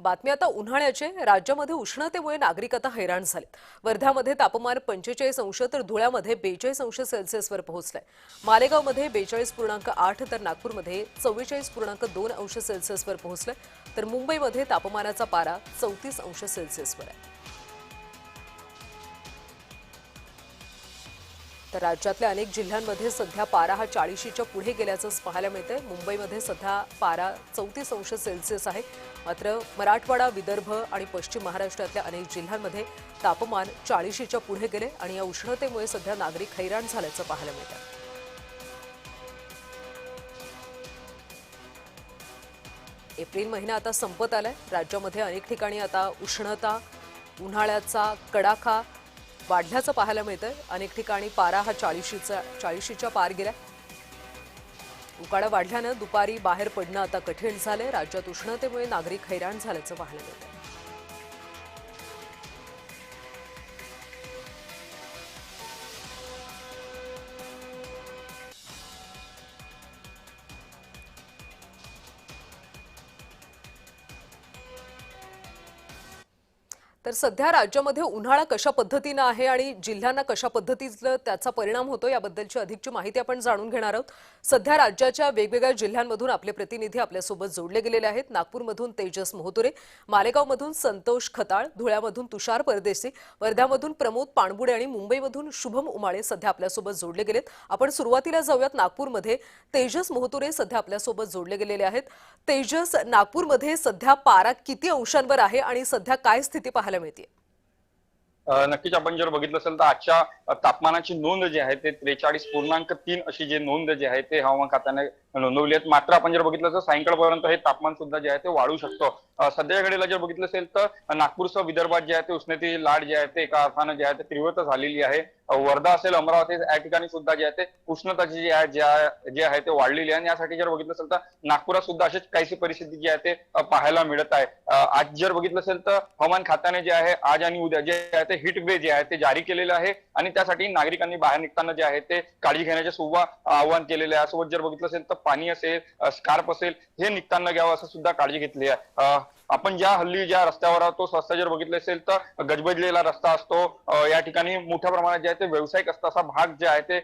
बातमी आता उन्हाळ्याचे राज्यामध्ये उष्णतेमुळे नागरिक आता हैराण झालेत। वर्ध्यामध्ये तापमान 45 अंश तर धुळ्यामध्ये 42 अंश सेल्सिअसवर पोहोचलंय। मालेगावमध्ये 42.8 तर नागपूरमध्ये 44.2 अंश सेल्सिअसवर पोहोचलंय, तर मुंबईमध्ये तापमानाचा पारा 34 अंश सेल्सिअसवर आहे। तर राज्यातल्या अनेक जिल्ह्यांमध्ये सध्या पारा हा 40च्या पुढे गेल्याचं पाहायला मिळतंय। मुंबईमध्ये सध्या पारा 34 अंश सेल्सिअस आहे, मात्र मराठवाडा, विदर्भ आणि पश्चिम महाराष्ट्रातल्या अनेक जिल्ह्यांमध्ये तापमान 40च्या पुढे गेले आणि या उष्णतेमुळे सध्या नागरिक हैराण झाल्याचं पाहायला मिळतंय। एप्रिल महिना आता संपत आलाय। राज्यामध्ये अनेक ठिकाणी आता उष्णता, उन्हाळ्याचा कडाका वाढल्याचं पाहायला मिळतंय। अनेक ठिकाणी पारा हा 40च्या पार गेलाय। उकाडा वाढल्यानं दुपारी बाहेर पडणं आता कठीण झालंय। राज्यात उष्णतेमुळे नागरिक हैराण झाल्याचं पाहायला मिळतंय। तर सध्या राज्यामध्ये उन्हाळा कशा पद्धतीने आहे आणि जिल्ह्यांना कशा पद्धतीचा त्याचा परिणाम होतो याबद्दलची अधिकची माहिती आपण जाणून घेणार आहोत। सध्या राज्याच्या वेगवेगळ्या जिल्ह्यांमधून आपले प्रतिनिधी आपल्यासोबत जोडले गेलेले आहेत। नागपूरमधून तेजस मोहतुरे, मालेगावमधून संतोष खताळ, धुळ्यामधून तुषार परदेशी, वर्ध्यामधून प्रमोद पाणबुडे आणि मुंबईमधून शुभम उमाळे सध्या आपल्यासोबत जोडले गेलेत। आपण सुरुवातीला जाऊयात नागपूरमध्ये। तेजस मोहतुरे सध्या आपल्यासोबत जोडले गेलेले आहेत। तेजस, नागपूरमध्ये सध्या पारा किती अंशांवर आहे आणि सध्या काय स्थिती पाहायला मिळते? नक्कीच आपण जर बघितलं असेल तर आजच्या तापमानाची नोंद जी आहे ते 43.3 अशी जी नोंद जी आहे ते हवामान खात्याने नोंदवली आहे। मात्र आपण जर बघितलं तर सायंकाळपर्यंत हे तापमान सुद्धा जे आहे ते वाढू शकतो। सध्याच्या घडीला जर बघितलं असेल तर नागपूरसह विदर्भात जे आहे ते उष्णतेची लाट जी आहे ते एका अर्थानं जे आहे ते तीव्र झालेली आहे। वर्धा असेल, अमरावती या ठिकाणी सुद्धा जे आहे ते उष्णताची जी आहे ते वाढलेली आहे। आणि यासाठी जर बघितलं असेल तर नागपुरात सुद्धा अशीच काहीशी परिस्थिती जी आहे ते पाहायला मिळत आहे। आज जर बघितलं असेल तर हवामान खात्याने जे आहे आज आणि उद्या जे आहे ते हीट वेव्ह जे आहे ते जारी केलेलं आहे आणि त्यासाठी नागरिकांनी बाहेर निघताना जे आहे ते काळजी घेण्याचे सुद्धा आवाहन केलेले आहे। सोबत जर बघितलं असेल तर पाणी असेल, स्कार्फ असेल हे निघताना घ्यावं असं सुद्धा काळजी घेतली आहे। आपण ज्या रस्त्यावर आहोत तो रस्ता जर बघितलं असेल तर गजबजलेला रस्ता असतो। या ठिकाणी मोठ्या प्रमाणात जे आहे ते व्यावसायिक असतं असा भाग जे आहे ते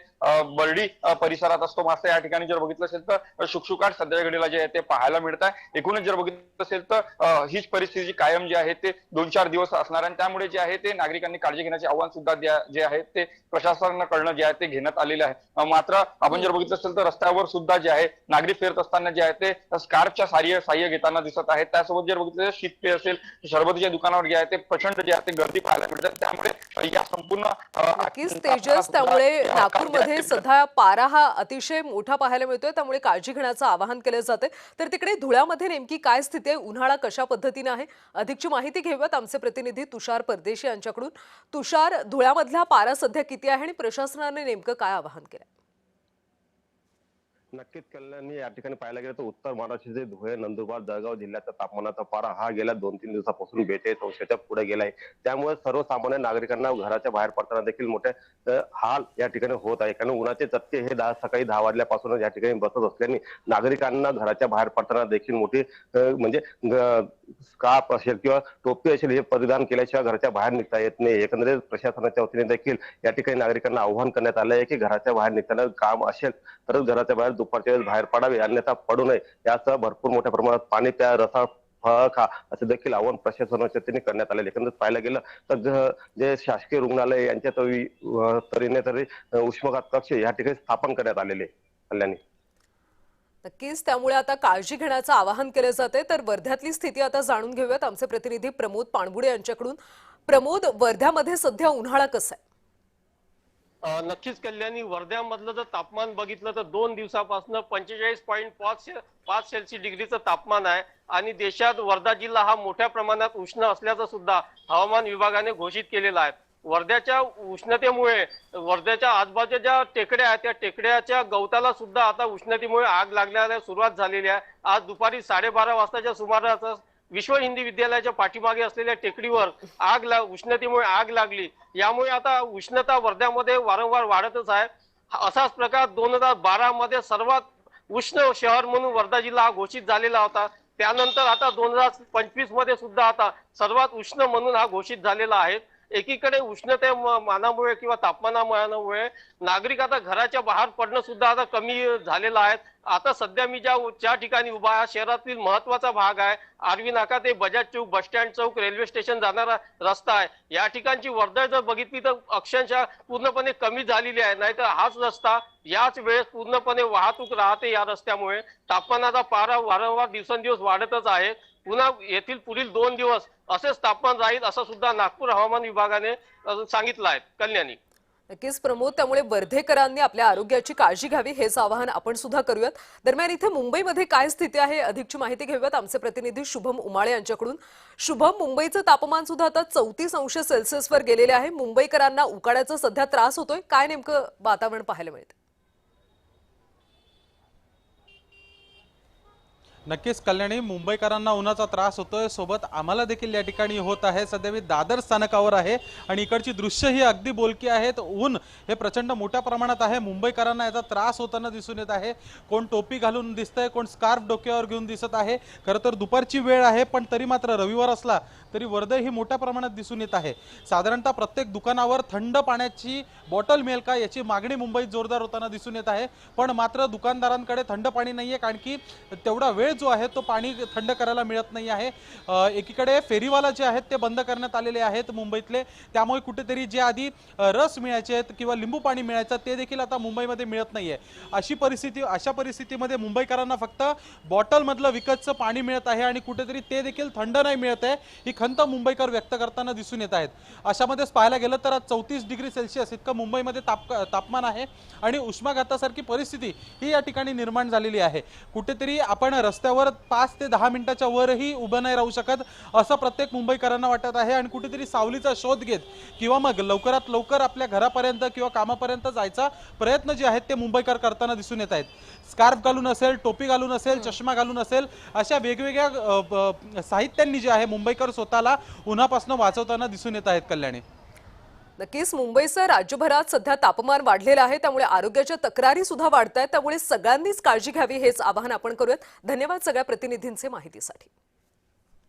बर्डी परिसरात असतो। मात्र या ठिकाणी जर बघितलं असेल तर शुकशुकाट सध्या घडीला जे आहे ते पाहायला मिळत आहे। एकूणच जर बघितलं असेल तर हीच परिस्थिती कायम जी आहे ते 2-4 दिवस असणार आणि त्यामुळे जे आहे ते नागरिकांनी काळजी घेण्याचे आव्हान सुद्धा जे आहे ते प्रशासनाकडनं जे आहे ते घेण्यात आलेले आहे। मात्र आपण जर बघितलं असेल तर रस्त्यावर सुद्धा जे आहे नागरिक फिरत असताना जे आहे ते स्कार्फच्या साह्य घेताना दिसत आहेत। त्यासोबत जर बघितलं शीतपेय असेल, सरबतीच्या दुकानावर जे आहे ते प्रचंड जे आहे ते गर्दी पाहायला मिळते। त्यामुळे या संपूर्ण नक्कीच तेजस, त्यामुळे नागपूरमध्ये सध्या पारा हा अतिशय मोठा पाहायला मिळतोय, त्यामुळे काळजी घेण्याचं आवाहन केलं जाते। तर तिकडे धुळ्यामध्ये नेमकी काय स्थिती आहे, उन्हाळा कशा पद्धतीने आहे, अधिकची माहिती घेऊयात आमचे प्रतिनिधी तुषार परदेशी यांच्याकडून। तुषार, धुळ्यामधला पारा सध्या किती आहे आणि प्रशासनाने नेमकं काय आवाहन केलं? नक्कीच कल्याणी, या ठिकाणी पाहायला गेलं तर उत्तर महाराष्ट्राचे धुळे, नंदुरबार, जळगाव जिल्ह्याचा तापमानाचा पारा हा गेल्या 2-3 दिवसापासून 42 अंशाच्या पुढे गेलाय। त्यामुळे सर्वसामान्य नागरिकांना घराच्या बाहेर पडताना देखील मोठे हाल या ठिकाणी होत आहे। कारण उन्हाचे चटके हे सकाळी 10 वाजल्यापासून या ठिकाणी बसत असल्याने नागरिकांना घराच्या बाहेर पडताना देखील मोठी म्हणजे स्कार्फ असेल किंवा टोपी असेल हे परिधान केल्याशिवाय घराच्या बाहेर निघता येत नाही। एकंदरीत प्रशासनाच्या वतीने देखील या ठिकाणी नागरिकांना आवाहन करण्यात आलं आहे की घराच्या बाहेर निघताना काम असेल तरच घराच्या बाहेर दुपारच्या वेळेस बाहेर पडावे, अन्यथा पडू नये। यासह भरपूर मोठ्या प्रमाणात पाणी प्या, रसाळ फळ खा असं देखील आवाहन प्रशासनाच्या वतीने करण्यात आलेले। एकंदरीत पाहायला गेलं तर जे शासकीय रुग्णालय यांच्या तरी उष्माघात कक्ष या ठिकाणी स्थापन करण्यात आलेले कल्याणी। नक्कीच, त्यामुळे आता काळजी घेण्याचं आवाहन केलं जाते। तर वर्ध्यातली स्थिती आता जाणून घेऊयात आमचे प्रतिनिधी प्रमोद पाणबुडे यांच्याकडून। प्रमोद, वर्ध्यामध्ये सध्या उन्हाळा कसा आहे? नक्कीच कल्याणी, वर्ध्यामधलं जर तापमान बघितलं तर 2 दिवसापासून 45.5 सेल्सिअस डिग्रीचं तापमान आहे आणि देशात वर्धा जिल्हा हा मोठ्या प्रमाणात उष्ण असल्याचं सुद्धा हवामान विभागाने घोषित केलेलं आहे। वर्ध्याच्या उष्णतेमुळे वर्ध्याच्या आजूबाजूच्या ज्या टेकड्या आहेत त्या टेकड्याच्या गवताला सुद्धा आता उष्णतेमुळे आग लागण्याला सुरुवात झालेली आहे। आज दुपारी 12:30 वाजताच्या सुमारास विश्व हिंदी विद्यालयाच्या पाठीमागे असलेल्या टेकडीवर उष्णतेमुळे आग लागली। यामुळे आता उष्णता वर्ध्यामध्ये वारंवार वाढतच आहे। असाच प्रकार 2012 मध्ये सर्वात उष्ण शहर म्हणून वर्धा जिल्हा हा घोषित झालेला होता। त्यानंतर आता 2025 मध्ये सुद्धा आता सर्वात उष्ण म्हणून हा घोषित झालेला आहे. एकीकडे मानामुळे किंवा तापमानामुळे नागरिक आता घराच्या बाहेर पडणं सुद्धा आता कमी झालेलं आहे. आता सध्या मी ज्या ठिकाणी उभा आहे शहरातील महत्वाचा भाग आहे. आर्वी नाका ते बजाज चौक, बस स्टँड चौक, रेल्वे स्टेशन जाणारा रस्ता आहे. या ठिकाणची वर्दळ जर बघितली तर अक्षरशः पूर्णपणे कमी झालेली आहे. नाहीतर हाच रस्ता याच वेळेस पूर्णपणे वाहतूक राहते. या रस्त्यामुळे तापमानाचा पारा वारंवार दिवसेंदिवस वाढतच आहे. पुन्हा येथील पुढील 2 दिवस असेच तापमान राहील असं सुद्धा नागपूर हवामान विभागाने सांगितलं आहे. कल्याणी. नक्कीच प्रमोद, त्यामुळे वर्धेकरांनी आपल्या आरोग्याची काळजी घ्यावी हेच आवाहन आपण सुद्धा करूयात. दरम्यान इथे मुंबईमध्ये काय स्थिती आहे अधिकची माहिती घेऊयात आमचे प्रतिनिधी शुभम उमाळे यांच्याकडून. शुभम, मुंबईचं तापमान सुद्धा आता 34°C वर गेलेले आहे. मुंबईकरांना उकाड्याचा सध्या त्रास होतोय, काय नेमकं वातावरण पाहायला मिळतं? नक्कीच कल्याणी, मुंबईकरांना उन्हाचा त्रास होतोय, सोबत आम्हाला देखील या ठिकाणी होत आहे. सध्या मी दादर स्थानकावर आहे आणि इकडची दृश्य ही अगदी बोलकी आहेत. ऊन हे प्रचंड मोठ्या प्रमाणात आहे. मुंबईकरांना याचा त्रास होताना दिसून येत आहे. कोण टोपी घालून दिसतंय, कोण स्कार्फ डोक्यावर घेऊन दिसत आहे. खरं तर दुपारची वेळ आहे, पण तरी मात्र रविवार असला तरी वर्दळ ही मोठ्या प्रमाणात दिसून येत आहे. साधारणतः प्रत्येक दुकानावर थंड पाण्याची बॉटल मिळेल का याची मागणी मुंबईत जोरदार होताना दिसून येत आहे. पण मात्र दुकानदारांकडे थंड पाणी नाहीये, कारण की तेवढा वेळ जो आहे तो पाणी थंड करायला मिळत नाही आहे. एकीकडे फेरीवाला जे आहेत ते बंद करण्यात आलेले आहेत मुंबईतले, त्यामुळे कुठेतरी जे आधी रस मिळायचे आहेत किंवा लिंबू पाणी मिळायचं ते देखील आता मुंबईमध्ये मिळत नाहीये. अशा परिस्थितीमध्ये मुंबईकरांना फक्त बॉटलमधलं विकतचं पाणी मिळत आहे आणि कुठेतरी ते देखील थंड नाही मिळत आहे. ही खंत मुंबईकर व्यक्त करताना दिसून येत आहेत. अशामध्येच पाहायला गेलं तर आज 34°C इतकं मुंबईमध्ये तापमान आहे आणि उष्माघातासारखी परिस्थिती ही या ठिकाणी निर्माण झालेली आहे. कुठेतरी आपण रस्त्यावर 5 ते 10 मिनिटाच्या वरही उभं नाही राहू शकत असं प्रत्येक मुंबईकरांना वाटत आहे आणि कुठेतरी सावलीचा शोध घेत किंवा मग लवकरात लवकर आपल्या घरापर्यंत किंवा कामापर्यंत जायचा प्रयत्न जे आहेत ते मुंबईकर करताना दिसून येत आहेत. स्कार्फ घालून असेल, टोपी घालून असेल, चष्मा घालून असेल, अशा वेगवेगळ्या साहित्यांनी जे आहे मुंबईकर स्वतःला उन्हापासून वाचवताना दिसून येत आहेत. कल्याणी. नक्कीच मुंबईसह राज्यभरात सध्या तापमान वाढलेलं आहे, त्यामुळे आरोग्याच्या तक्रारी सुद्धा वाढत आहेत. त्यामुळे सगळ्यांनीच काळजी घ्यावी हेच आवाहन आपण करूयात. धन्यवाद सगळ्या प्रतिनिधींचे माहितीसाठी.